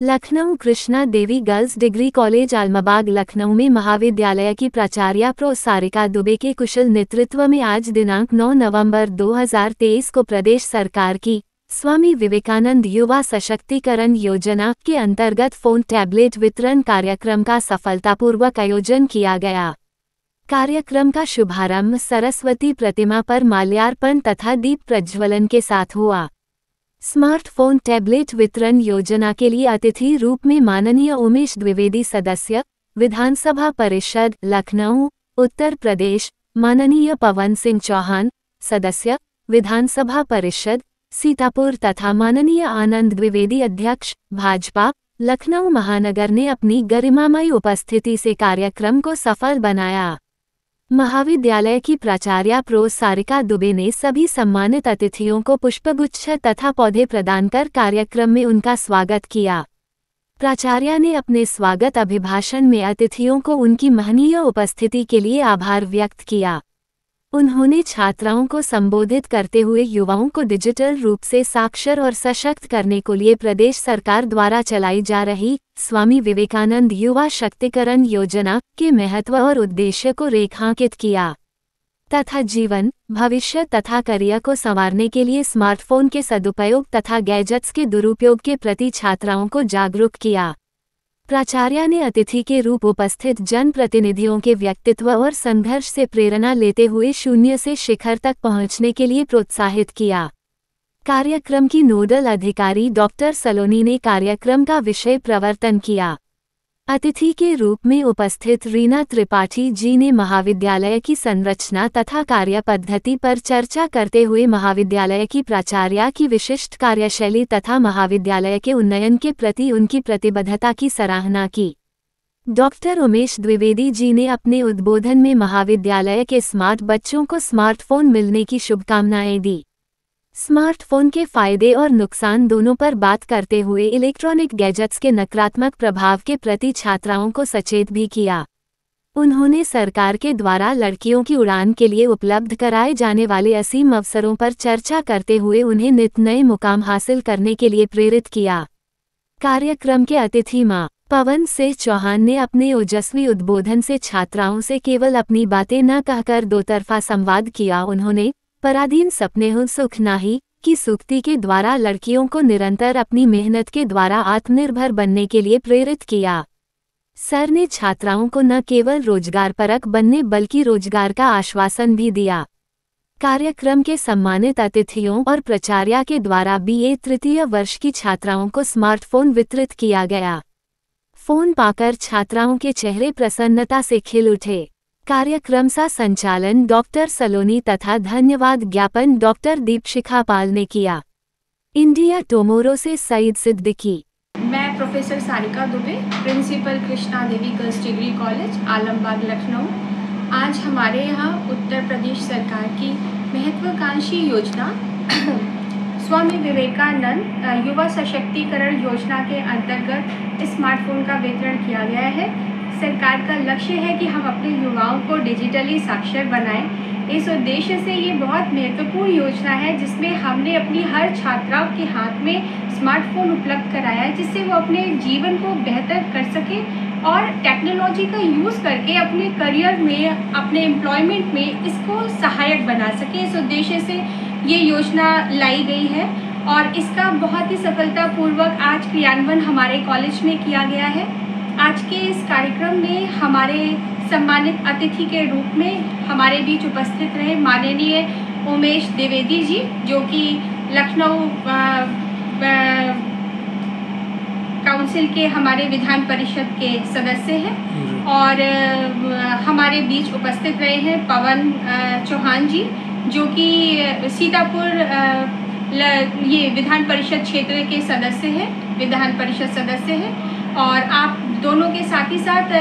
Lucknow Krishna Devi girls degree college Alambagh Lucknow में महाविद्यालय की प्राचार्या प्रो सारिका दुबे के कुशल नेतृत्व में आज दिनांक 9 नवंबर 2023 को प्रदेश सरकार की स्वामी विवेकानंद युवा सशक्तिकरण योजना के अंतर्गत फोन टैबलेट वितरण कार्यक्रम का सफलतापूर्वक आयोजन किया गया। कार्यक्रम का शुभारंभ सरस्वती प्रतिमा पर माल्यार्पण तथा दीप प्रज्वलन के साथ हुआ। स्मार्टफोन टैबलेट वितरण योजना के लिए अतिथि रूप में माननीय उमेश द्विवेदी सदस्य विधानसभा परिषद लखनऊ उत्तर प्रदेश, माननीय पवन सिंह चौहान सदस्य विधानसभा परिषद सीतापुर तथा माननीय आनंद द्विवेदी अध्यक्ष भाजपा लखनऊ महानगर ने अपनी गरिमामयी उपस्थिति से कार्यक्रम को सफल बनाया। महाविद्यालय की प्राचार्या प्रो सारिका दुबे ने सभी सम्मानित अतिथियों को पुष्पगुच्छ तथा पौधे प्रदान कर कार्यक्रम में उनका स्वागत किया। प्राचार्या ने अपने स्वागत अभिभाषण में अतिथियों को उनकी महनीय उपस्थिति के लिए आभार व्यक्त किया। उन्होंने छात्राओं को संबोधित करते हुए युवाओं को डिजिटल रूप से साक्षर और सशक्त करने को लिए प्रदेश सरकार द्वारा चलाई जा रही स्वामी विवेकानंद युवा शक्तिकरण योजना के महत्व और उद्देश्य को रेखांकित किया तथा जीवन, भविष्य तथा करियर को संवारने के लिए स्मार्टफोन के सदुपयोग तथा गैजेट्स के दुरुपयोग के प्रति छात्राओं को जागरूक किया। प्राचार्या ने अतिथि के रूप उपस्थित जनप्रतिनिधियों के व्यक्तित्व और संघर्ष से प्रेरणा लेते हुए शून्य से शिखर तक पहुंचने के लिए प्रोत्साहित किया। कार्यक्रम की नोडल अधिकारी डॉक्टर सलोनी ने कार्यक्रम का विषय प्रवर्तन किया। अतिथि के रूप में उपस्थित रीना त्रिपाठी जी ने महाविद्यालय की संरचना तथा कार्यपद्धति पर चर्चा करते हुए महाविद्यालय की प्राचार्या की विशिष्ट कार्यशैली तथा महाविद्यालय के उन्नयन के प्रति उनकी प्रतिबद्धता की सराहना की। डॉक्टर उमेश द्विवेदी जी ने अपने उद्बोधन में महाविद्यालय के स्मार्ट बच्चों को स्मार्टफोन मिलने की शुभकामनाएं दी। स्मार्टफोन के फायदे और नुकसान दोनों पर बात करते हुए इलेक्ट्रॉनिक गैजेट्स के नकारात्मक प्रभाव के प्रति छात्राओं को सचेत भी किया। उन्होंने सरकार के द्वारा लड़कियों की उड़ान के लिए उपलब्ध कराए जाने वाले असीम अवसरों पर चर्चा करते हुए उन्हें नित नए मुकाम हासिल करने के लिए प्रेरित किया। कार्यक्रम के अतिथि मां पवन सिंह चौहान ने अपने ओजस्वी उद्बोधन से छात्राओं से केवल अपनी बातें न कहकर दोतरफा संवाद किया। उन्होंने पराधीन सपने हो सुख नाही की सूक्ति के द्वारा लड़कियों को निरंतर अपनी मेहनत के द्वारा आत्मनिर्भर बनने के लिए प्रेरित किया। सर ने छात्राओं को न केवल रोजगारपरक बनने बल्कि रोजगार का आश्वासन भी दिया। कार्यक्रम के सम्मानित अतिथियों और प्राचार्या के द्वारा बीए तृतीय वर्ष की छात्राओं को स्मार्टफोन वितरित किया गया। फोन पाकर छात्राओं के चेहरे प्रसन्नता से खिल उठे। कार्यक्रम का संचालन डॉक्टर सलोनी तथा धन्यवाद ज्ञापन डॉक्टर दीपशिखा पाल ने किया। इंडिया टुमारो से सईद सिद्दीकी। मैं professor Sarika Dubey, principal Krishna Devi girls degree college Alambagh Lucknow. आज हमारे यहाँ उत्तर प्रदेश सरकार की महत्वाकांक्षी योजना स्वामी विवेकानंद युवा सशक्तिकरण योजना के अंतर्गत स्मार्टफोन का वितरण किया गया है। सरकार का लक्ष्य है कि हम अपने युवाओं को डिजिटली साक्षर बनाएं। इस उद्देश्य से ये बहुत महत्वपूर्ण योजना है जिसमें हमने अपनी हर छात्राओं के हाथ में स्मार्टफोन उपलब्ध कराया है, जिससे वो अपने जीवन को बेहतर कर सके और टेक्नोलॉजी का यूज़ करके अपने करियर में, अपने एम्प्लॉयमेंट में इसको सहायक बना सके। इस उद्देश्य से ये योजना लाई गई है और इसका बहुत ही सफलतापूर्वक आज क्रियान्वयन हमारे कॉलेज में किया गया है। आज के इस कार्यक्रम में हमारे सम्मानित अतिथि के रूप में हमारे बीच उपस्थित रहे माननीय उमेश द्विवेदी जी, जो कि लखनऊ काउंसिल के हमारे विधान परिषद के सदस्य हैं, और हमारे बीच उपस्थित रहे हैं पवन चौहान जी, जो कि सीतापुर ये विधान परिषद क्षेत्र के सदस्य हैं, विधान परिषद सदस्य हैं। और आप दोनों के साथ ही साथ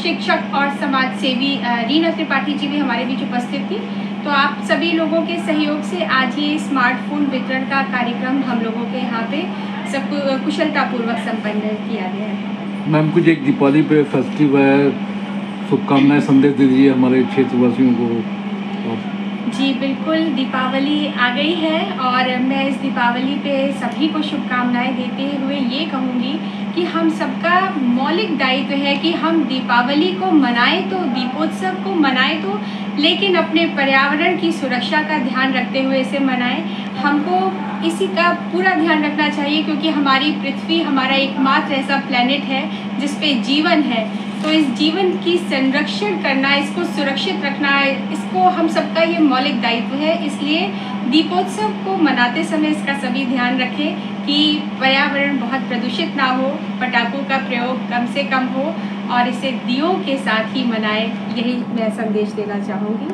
शिक्षक और समाज सेवी रीना त्रिपाठी जी भी हमारे बीच उपस्थित थी। तो आप सभी लोगों के सहयोग से आज ये स्मार्टफोन वितरण का कार्यक्रम हम लोगों के यहाँ पे सब कुशलतापूर्वक संपन्न किया गया है। मैम, कुछ एक दीपावली पे फेस्टिव है, शुभकामनाएं संदेश दीजिए हमारे क्षेत्रवासियों को। जी बिल्कुल, दीपावली आ गई है और मैं इस दीपावली पे सभी को शुभकामनाएं देते हुए ये कहूँगी हम सबका मौलिक दायित्व है कि हम दीपावली को मनाएं तो, दीपोत्सव को मनाएं तो, लेकिन अपने पर्यावरण की सुरक्षा का ध्यान रखते हुए इसे मनाएं। हमको इसी का पूरा ध्यान रखना चाहिए क्योंकि हमारी पृथ्वी हमारा एकमात्र ऐसा प्लेनेट है जिस पे जीवन है। तो इस जीवन की संरक्षण करना, इसको सुरक्षित रखना, इसको हम सबका ये मौलिक दायित्व है। इसलिए दीपोत्सव को मनाते समय इसका सभी ध्यान रखें कि पर्यावरण बहुत प्रदूषित ना हो, पटाखों का प्रयोग कम से कम हो और इसे दियों के साथ ही मनाएं। यही मैं संदेश देना चाहूँगी।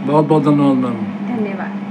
बहुत बहुत धन्यवाद मैम। धन्यवाद।